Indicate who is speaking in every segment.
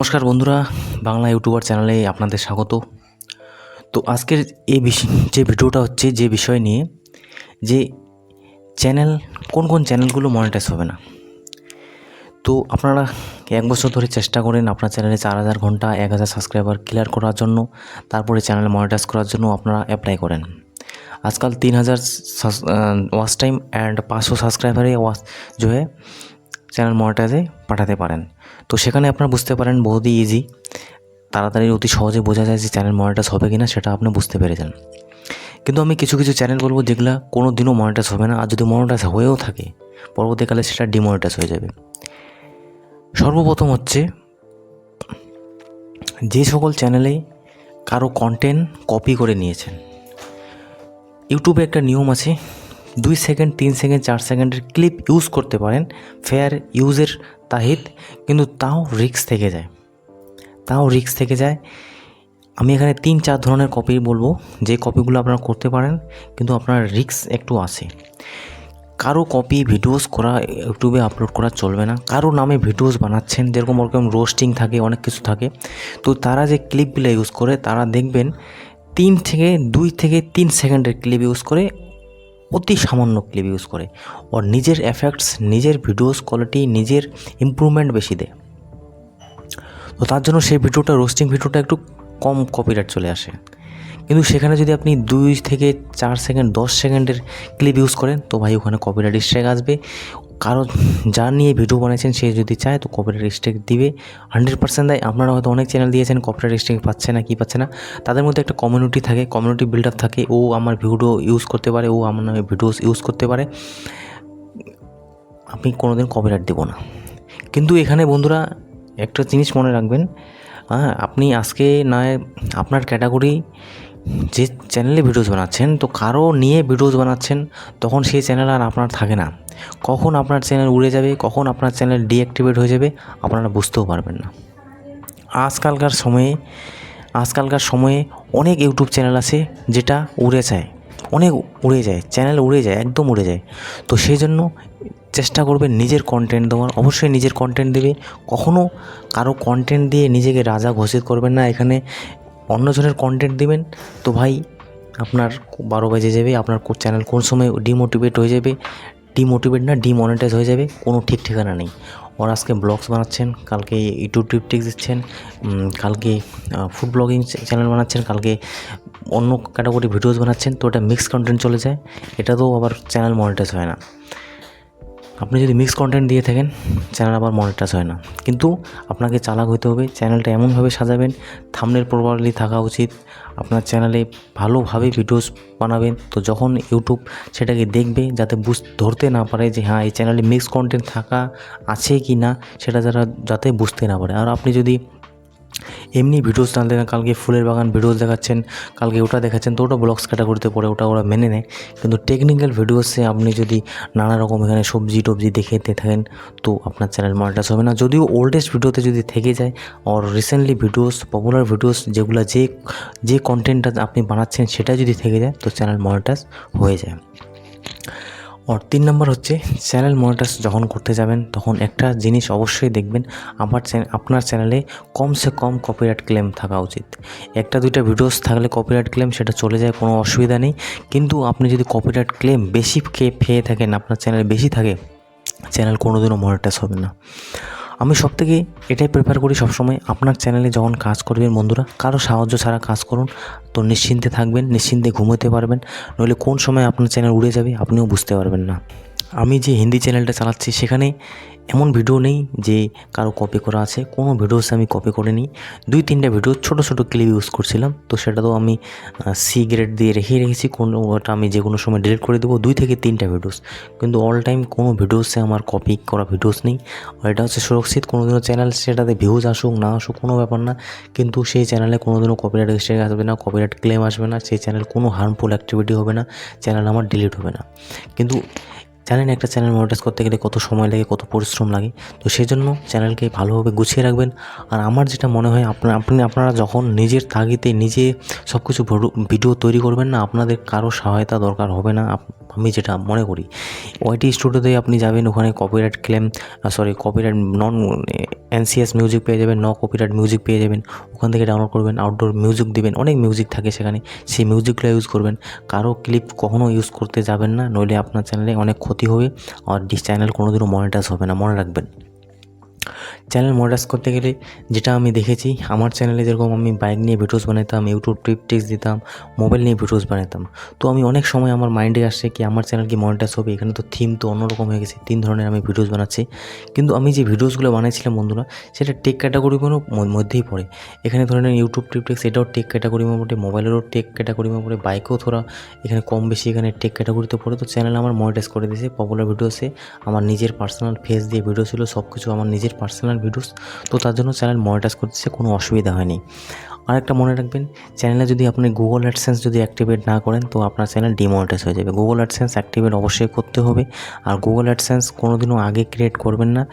Speaker 1: নমস্কার বন্ধুরা, বাংলা ইউটিউবার চ্যানেলে আপনাদের স্বাগত। তো আজকের এই যে ভিডিওটা হচ্ছে যে বিষয় নিয়ে, যে চ্যানেল কোন কোন চ্যানেলগুলো মনিটাইজ হবে না। তো আপনারা 1 বছর ধরে চেষ্টা করেন আপনার চ্যানেলে 4000 ঘন্টা 1000 সাবস্ক্রাইবার ক্লিয়ার করার জন্য, তারপরে চ্যানেল মনিটাইজ করার জন্য আপনারা অ্যাপ্লাই করেন। আজকাল 3000 ওয়াচ টাইম অ্যান্ড 500 সাবস্ক্রাইবারে চ্যানেল মনিটাইজে পাঠাতে পারেন। তো সেখানে আপনারা বুঝতে পারেন বহুতই ইজি, তাড়াতাড়ি অতি সহজে বোঝা যায় যে চ্যানেল মনিটাইজ হবে কিনা সেটা আপনি বুঝতে পেরে যান। কিন্তু আমি কিছু কিছু চ্যানেল বলবো যেগুলো কোনো দিনও মনিটাইজ হবে না, আর যদি মনিটাইজ হয়েও থাকে পরবর্তীকালে সেটা ডিমনিটাইজ হয়ে যাবে। সর্বপ্রথম হচ্ছে যে সকল চ্যানেলে কারো কন্টেন্ট কপি করে নিয়েছেন। ইউটিউবে একটা নিয়ম আছে, 2 সেকেন্ড 3 সেকেন্ড 4 সেকেন্ডের ক্লিপ ইউজ করতে পারেন ফেয়ার ইউজের তাহিত, কিন্তু তাও রিস্ক থেকে যায়। আমি এখানে 3-4 ধরনের কপি বলবো, যে কপিগুলো আপনারা করতে পারেন কিন্তু আপনার রিস্ক একটু আছে। কারো কপি ভিডিওস করা ইউটিউবে আপলোড করা চলবে না। কারো নামে ভিডিওস বানাচ্ছেন, যেরকম ওরকম রোস্টিং থাকে, অনেক কিছু থাকে, তো তারা যে ক্লিপগুলো ইউজ করে, তারা দেখবেন 2 থেকে 3 সেকেন্ডের ক্লিপ ইউজ করে, অতি সামান্য ক্লিপ ইউজ করে, ওর নিজের এফেক্টস, নিজের ভিডিওস কোয়ালিটি, নিজের ইমপ্রুভমেন্ট বেশি দেয়। তো তার জন্য সেই ভিডিওটা, রোস্টিং ভিডিওটা একটু কম কপিরাইট চলে আসে। কিন্তু সেখানে যদি আপনি 2 থেকে 4 সেকেন্ড 10 সেকেন্ডের ক্লিপ ইউজ করেন, তো ভাই ওখানে কপিরাইট স্ট্রাইক আসবে। কারো যার নিয়ে ভিডিও বানিয়েছেন সে যদি চায় তো কপিরাইট স্ট্রাইক দিবে, 100% দেয়। আপনারা হয়তো অনেক চ্যানেল দিয়েছেন, কপিরাইট স্ট্রাইক পাচ্ছে না, কি পাচ্ছে না, তাদের মধ্যে একটা কমিউনিটি থাকে, কমিউনিটি বিল্ড আপ থাকে। ও আমার ভিডিও ইউজ করতে পারে, ও আমার নামে ভিডিওস ইউজ করতে পারে, আমি কোনোদিন কপিরাইট দেবো না। কিন্তু এখানে বন্ধুরা একটা জিনিস মনে রাখবেন, আপনি আজকে নয় আপনার ক্যাটাগরি যে চ্যানেলে ভিডিওস বানাচ্ছেন, তো কারো নিয়ে ভিডিওস বানাচ্ছেন, তখন সেই চ্যানেল আর আপনার থাকে না। কখন আপনার চ্যানেল উড়ে যাবে, কখন আপনার চ্যানেল ডিঅ্যাক্টিভেট হয়ে যাবে আপনারা বুঝতেও পারবেন না। আজকালকার সময়ে অনেক ইউটিউব চ্যানেল আছে যেটা উড়ে যায়, চ্যানেল উড়ে যায়, একদম উড়ে যায়। তো সেই জন্য চেষ্টা করবেন নিজের কন্টেন্ট দেওয়ার, অবশ্যই নিজের কন্টেন্ট দেবে। কখনও কারো কন্টেন্ট দিয়ে নিজেকে রাজা ঘোষিত করবেন না। এখানে অন্যজনের কন্টেন্ট দিবেন তো ভাই আপনার 12 বেজে যাবে, আপনার চ্যানেল কোন সময় ডিমোটিভেট না ডিমনিটাইজ হয়ে যাবে, কোনো ঠিক ঠিকানা নেই। ওরা আজকে ব্লগস বানাচ্ছেন, কালকে ইউটিউব টিপস দিচ্ছেন, কালকে ফুড ব্লগিং চ্যানেল বানাচ্ছেন, কালকে অন্য ক্যাটাগরি ভিডিওস বানাচ্ছেন, তো এটা মিক্স কন্টেন্ট চলে যায়, এটা তো আবার চ্যানেল মনিটাইজ হয় না। আপনি যদি মিক্স কন্টেন্ট দিয়ে থাকেন চ্যানেল আবার মনিটাইজ হয় না। কিন্তু আপনাকে চালাক হতে হবে, চ্যানেলটা এমনভাবে সাজাবেন, থাম্বনেল প্রপারলি থাকা উচিত, আপনার চ্যানেলে ভালোভাবে ভিডিওস বানাবেন, তো যখন ইউটিউব সেটাকে দেখবে যাতে ধরতে না পারে যে হ্যাঁ এই চ্যানেলে মিক্স কন্টেন্ট থাকা আছে কি না, সেটা যাতে বুঝতে না পারে। আর আপনি যদি এমনি ভিডিওস না দেখেন, কালকে ফুলের বাগান ভিডিওস দেখাচ্ছেন, কালকে ওটা দেখাচ্ছেন, তো ওটা ব্লগস ক্যাটাগরিতে পড়ে, ওটা ওরা মেনে নেয়। কিন্তু টেকনিক্যাল ভিডিওসে আপনি যদি নানা রকম এখানে সবজি টবজি দেখে থাকেন, তো আপনার চ্যানেল মনিটাইজ হবে না। যদিও ওল্ডেস্ট ভিডিওতে যদি থেকে যায়, আর রিসেন্টলি ভিডিওস, পপুলার ভিডিওস যেগুলো যে কন্টেন্টটা আপনি বানাচ্ছেন সেটা যদি থেকে যায়, তো চ্যানেল মনিটাইজ হয়ে যায়। আর 3 নম্বর হচ্ছে, চ্যানেল মনিটাইজ যখন করতে যাবেন তখন একটা জিনিস অবশ্যই দেখবেন, আপনার চ্যানেলে কমসে কম কপিরাইট ক্লেম থাকা উচিত। 1-2টা ভিডিওস থাকলে কপিরাইট ক্লেম সেটা চলে যায়, কোনো অসুবিধা নেই। কিন্তু আপনি যদি কপিরাইট ক্লেম বেশি পেয়ে থাকেন, আপনার চ্যানেল বেশি থাকে, চ্যানেল কোনোদিনও মনিটাইজ হবে না। আমি সবথেকে এটাই প্রেফার করি সবসময়, আপনার চ্যানেলে যখন কাজ করবেন বন্ধুরা, কারো সাহায্য ছাড়া কাজ করুন, তো নিশ্চিন্তে থাকবেন, নিশ্চিন্তে ঘুমোতে পারবেন। নইলে কোন সময় আপনার চ্যানেল উড়ে যাবে আপনিও বুঝতে পারবেন না। আমি যে হিন্দি চ্যানেলটা চালাচ্ছি সেখানে এমন ভিডিও নেই যে কারো কপি করা আছে, কোনো ভিডিওস আমি কপি করিনি। 2-3টা ভিডিও ছোটো ক্লিপ ইউজ করছিলাম, তো সেটা তো আমি সি গ্রেড দিয়ে রেখেছি, ওটা আমি যে কোনো সময় ডিলিট করে দেবো। 2 থেকে 3টা ভিডিওস, কিন্তু অল টাইম কোনো ভিডিওসে আমার কপি করা ভিডিওস নেই। আর এটা হচ্ছে সুরক্ষিত, কোনোদিনও চ্যানেল সেটাতে ভিউজ আসুক না আসুক কোনো ব্যাপার না, কিন্তু সেই চ্যানেলে কোনোদিনও কপিরাইট স্ট্রাইক আসবে না, কপিরাইট ক্লেম আসবে না, সেই চ্যানেল কোনো হার্মফুল অ্যাক্টিভিটি হবে না, চ্যানেল আমার ডিলিট হবে না। কিন্তু জানেন একটা চ্যানেল মনিটাইজ করতে গেলে কত সময় লাগে, কত পরিশ্রম লাগে। তো সেই জন্য চ্যানেলকে ভালোভাবে গুছিয়ে রাখবেন। আর আমার যেটা মনে হয় আপনারা যখন নিজের তাগিদে নিজে সব কিছু ভিডিও তৈরি করবেন না, আপনাদের কারো সহায়তা দরকার হবে না, আমি যেটা মনে করি। ওয়াইটি স্টুডিওতে আপনি যাবেন, ওখানে কপিরাইট ক্লেম কপিরাইট নন এনসিএস মিউজিক পেয়ে যাবেন, কপিরাইট মিউজিক পেয়ে যাবেন। ওখান থেকে ডাউনলোড করবেন, আউটডোর মিউজিক দিবেন, অনেক মিউজিক থাকে সেখানে, সেই মিউজিকগুলো ইউজ করবেন। কারো ক্লিপ কখনো ইউজ করতে যাবেন না, নইলে আপনার চ্যানেলে অনেক ক্ষতি হবে আর চ্যানেল কোনোদিনও মনিটাইজ হবে না, মনে রাখবেন। চ্যানেল মনিটাইজ করতে গেলে যেটা আমি দেখেছি, আমার চ্যানেলে যেরকম আমি বাইক নিয়ে ভিডিওস বানাতাম, ইউটিউব টিপস দিতাম, মোবাইল নিয়ে ভিডিওস বানাতাম। তো আমি অনেক সময় আমার মাইন্ডে আসছে কি আমার চ্যানেল কি মনিটাইজ হবে, এখানে তো থিম তো অন্যরকম হয়ে গেছে, 3 ধরনের আমি ভিডিওস বানাচ্ছি। কিন্তু আমি যে ভিডিওসগুলো বানাইছিলাম বন্ধুরা, সেটা টেক ক্যাটাগরির মধ্যেই পড়ে। এখানে ধরে নেন ইউটিউব টিপস, এটাও টেক ক্যাটাগরির মধ্যে, মোবাইলেরও টেক ক্যাটাগরির মধ্যে, বাইকেও থোড়া এখানে কম বেশি এখানে টেক ক্যাটাগরিতে পড়ে। তো চ্যানেল আমার মনিটাইজ করে দিয়েছে। পপুলার ভিডিওসে আমার নিজের পার্সোনাল ফেস দিয়ে ভিডিও ছিল, সব কিছু আমার নিজের পার্সোনাল ভিডিওস। তো তার জন্য চ্যানেল মনিটাইজ করতেছে, কোনো অসুবিধা হয়নি। আরেকটা মনে রাখবেন, চ্যানেলে যদি আপনি গুগল অ্যাডসেন্স যদি অ্যাক্টিভেট না করেন, তো আপনার চ্যানেল ডিমনিটাইজ হয়ে যাবে। গুগল অ্যাডসেন্স অ্যাক্টিভেট অবশ্যই করতে হবে। আর গুগল অ্যাডসেন্স কোনোদিনও আগে ক্রিয়েট করবেন না,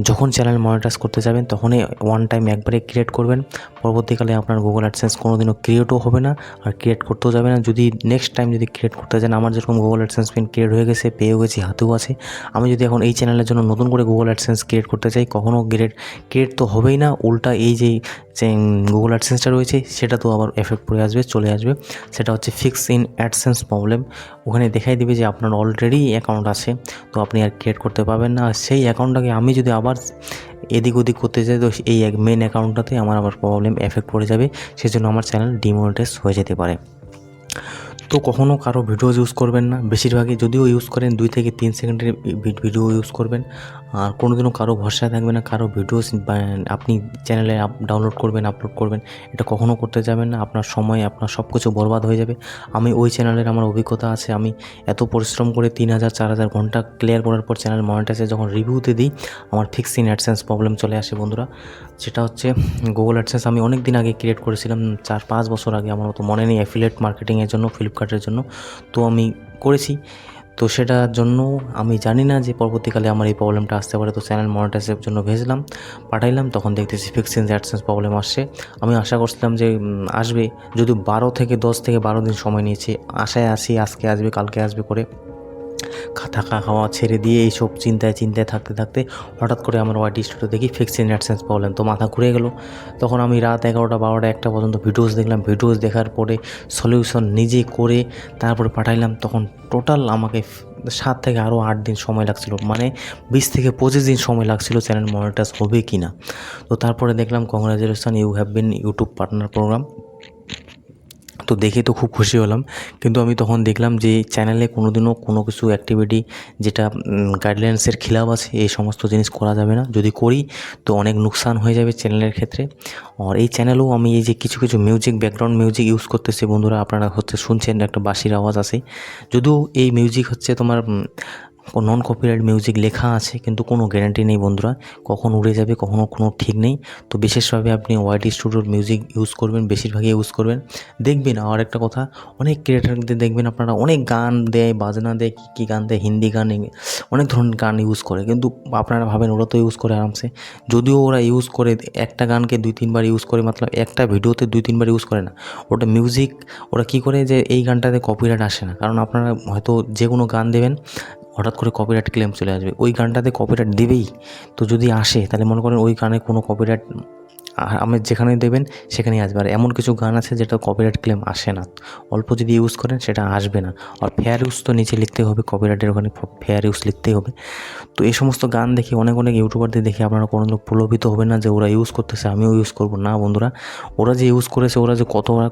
Speaker 1: যখন চ্যানেল মনিটাইজ করতে যাবেন তখনই ওয়ান টাইম একবারে ক্রিয়েট করবেন। পরবর্তীকালে আপনার গুগল অ্যাডসেন্স কোনোদিনও ক্রিয়েটও হবে না, আর ক্রিয়েট করতেও যাবে না। যদি নেক্সট টাইম যদি ক্রিয়েট করতে যান, আমার যেরকম গুগল অ্যাডসেন্স পিন ক্রিয়েট হয়ে গেছে, পেয়েও গেছি, হাতেও আছে, আমি যদি এখন এই চ্যানেলের জন্য নতুন করে গুগল অ্যাডসেন্স ক্রিয়েট করতে চাই, কখনও ক্রিয়েট তো হবেই না, উল্টা এই যে গুগল অ্যাডসেন্সটা রয়েছে সেটা তো আবার এফেক্ট পড়ে আসবে, চলে আসবে। সেটা হচ্ছে ফিক্স ইন অ্যাডসেন্স প্রবলেম। ওখানে দেখাই দেবে যে আপনার অলরেডি অ্যাকাউন্ট আছে, তো আপনি আর ক্রিয়েট করতে পারবেন না। আর সেই অ্যাকাউন্টটাকে আমি যদি আবার এদিক ওদিক করতে চাই, তো এই মেন অ্যাকাউন্টটাতে আমার আবার প্রবলেম এফেক্ট পড়ে যাবে, সেজন্য আমার চ্যানেল ডিমনিটাইজ হয়ে যেতে পারে। তো কখনও কারো ভিডিও ইউজ করবেন না, বেশিরভাগই যদিও ইউজ করেন 2 থেকে 3 সেকেন্ডের ভিডিও ইউজ করবেন। আর কোনোদিনও কারো ভরসায় থাকবে না, কারো ভিডিও আপনি চ্যানেলে ডাউনলোড করবেন, আপলোড করবেন, এটা কখনও করতে যাবেন না। আপনার সময়, আপনার সব কিছু বরবাদ হয়ে যাবে। আমি ওই চ্যানেলের আমার অভিজ্ঞতা আছে, আমি এত পরিশ্রম করে 3000 4000 ঘন্টা ক্লিয়ার করার পর চ্যানেল মনিটাইজে যখন রিভিউতে দিই, আমার ফিক্স ইন অ্যাডসেন্স প্রবলেম চলে আসে বন্ধুরা। সেটা হচ্ছে গুগল অ্যাডসেন্স আমি অনেক দিন আগে ক্রিয়েট করেছিলাম, 4-5 বছর আগে, আমার মতো মনে নেই, অ্যাফিলিয়েট মার্কেটিংয়ের জন্য, ফ্লিপকার্টের জন্য। তো আমি করেছি, তো সেটার জন্য আমি জানি না যে পরবর্তীকালে আমার এই প্রবলেমটা আসতে পারে। তো চ্যানেল মনিটাইজের জন্য ভেজলাম, পাঠাইলাম, তখন দেখতেছি ফিক্স ইন অ্যাডসেন্স প্রবলেম আসছে। আমি আশা করছিলাম যে আসবে, যদি 10 থেকে 12 দিন সময় নিয়েছে, আশায় আসি আজকে আসবে কালকে আসবে করে থাকা খাওয়া ছেড়ে দিয়ে এইসব চিন্তায় থাকতে থাকতে হঠাৎ করে আমার ওয়াইটি স্টুডিও দেখি ফিক্স ইন অ্যাডসেন্স প্রবলেম। তো মাথা ঘুরে গেল। তখন আমি রাত 11টা 12টা 1টা পর্যন্ত ভিডিওস দেখলাম, ভিডিওস দেখার পরে সলিউশন নিজে করে তারপরে পাঠাইলাম। তখন টোটাল আমাকে 7 থেকে আরও 8 দিন সময় লাগছিল, মানে 20 থেকে 25 দিন সময় লাগছিল চ্যানেল মনিটাইজ হবে কি না। তো তারপরে দেখলাম congratulation, you have been YouTube partner program. তো দেখে তো খুব খুশি হলাম, কিন্তু আমি তখন দেখলাম যে চ্যানেলে কোনোদিনও কোনো কিছু অ্যাক্টিভিটি যেটা গাইডলাইন্সের খিলাফ আছে, এই সমস্ত জিনিস করা যাবে না। যদি করি তো অনেক নুকসান হয়ে যাবে চ্যানেলের ক্ষেত্রে। আর এই চ্যানেলেও আমি এই যে কিছু মিউজিক, ব্যাকগ্রাউন্ড মিউজিক ইউজ করতেছি বন্ধুরা, আপনারা শুনছেন একটা বাঁশির আওয়াজ আছে, যদিও এই মিউজিক হচ্ছে তোমার নন কপিরাইট মিউজিক লেখা আছে, কিন্তু কোনো গ্যারান্টি নেই বন্ধুরা, কখন উড়ে যাবে কখনো কোনো ঠিক নেই। তো বিশেষভাবে আপনি ওয়াইটি স্টুডিওর মিউজিক ইউজ করবেন, বেশিরভাগই ইউজ করবেন। দেখবেন আর একটা কথা, অনেক ক্রিয়েটারদের দেখবেন আপনারা অনেক গান দেয়, বাজনা দেয়, কী গান দেয়, হিন্দি গান, অনেক ধরনের গান ইউজ করে, কিন্তু আপনারা ভাবেন ওরা তো ইউজ করে আরামসে। যদিও ওরা ইউজ করে একটা গানকে 2-3 বার ইউজ করে, মতলব একটা ভিডিওতে 2-3 বার ইউজ করে না, ওটা মিউজিক ওরা কী করে যে এই গানটাতে কপিরাইট আসে না, কারণ আপনারা হয়তো যে কোনো গান দেবেন হঠাৎ করে কপিরাইট ক্লেম চলে আসবে, ওই গানটাতে কপিরাইট দেবেই। তো যদি আসে তাহলে মনে করেন ওই গানে কোনো কপিরাইট আমি যেখানে দেবেন সেখানেই আসবে। আর এমন কিছু গান আছে যেটা কপিরাইট ক্লেম আসে না, অল্প যদি ইউজ করেন সেটা আসবে না। আর ফেয়ার ইউজ তো নিচে লিখতে হবে, কপিরাইটের ওখানে ফেয়ার ইউজ লিখতেই হবে। তো এই সমস্ত গান দেখে অনেক ইউটিউবারদের দেখে আপনারা কোনো লোক প্রলোভিত হবেন না যে ওরা ইউজ করতেছে আমিও ইউজ করব না বন্ধুরা। ওরা যে ইউজ করেছে, ওরা যে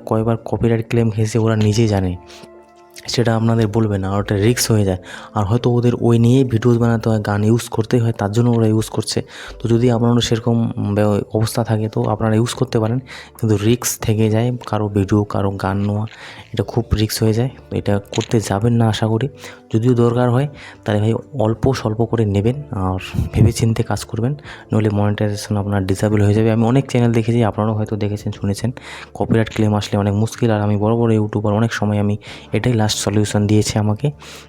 Speaker 1: কয়বার কপিরাইট ক্লেম খেয়েছে ওরা নিজেই জানে, সেটা আপনাদের বলবে না, আর ওটা রিস্ক হয়ে যায়। আর হয়তো ওদের ওই নিয়েই ভিডিওস বানাতে হয়, গান ইউজ করতেই হয়, তার জন্য ওরা ইউজ করছে। তো যদি আপনারও সেরকম অবস্থা থাকে তো আপনারা ইউজ করতে পারেন, কিন্তু রিস্ক থেকে যায়, কারো ভিডিও কারো গান নেওয়া, এটা খুব রিস্ক হয়ে যায়। তো এটা করতে যাবেন না আশা করি। যদিও দরকার হয় তাহলে ভাই অল্প স্বল্প করে নেবেন, আর ভেবে চিন্তে কাজ করবেন, নইলে মনিটাইজেশন আপনার ডিসেবল হয়ে যাবে। আমি অনেক চ্যানেল দেখেছি, আপনারাও হয়তো দেখেছেন শুনেছেন, কপিরাইট ক্লেম আসলে অনেক মুশকিল। আর আমি বড় ইউটিউবার, অনেক সময় আমি এটাই লাস্ট সলিউশন দিয়েছে আমাকে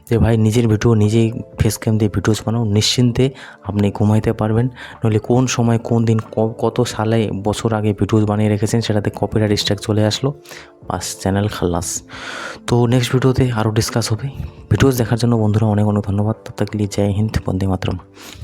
Speaker 1: যে ভাই নিজের ভিডিও নিজেই ফেস ক্যাম দিয়ে ভিডিওস বানাও, নিশ্চিন্তে আপনি ঘুমাইতে পারবেন। নইলে কোন সময় কোন দিন কত সালে বছর আগে ভিডিওস বানিয়ে রেখেছেন সেটাতে কপিরাইট স্ট্রাইক চলে আসলো, বাস চ্যানেল খালাস। তো নেক্সট ভিডিওতে আরও ডিসকাস হবে। ভিডিওস দেখার জন্য বন্ধুরা অনেক অনেক ধন্যবাদ। তব তক के लिए जय हिंद, वंदे मातरम।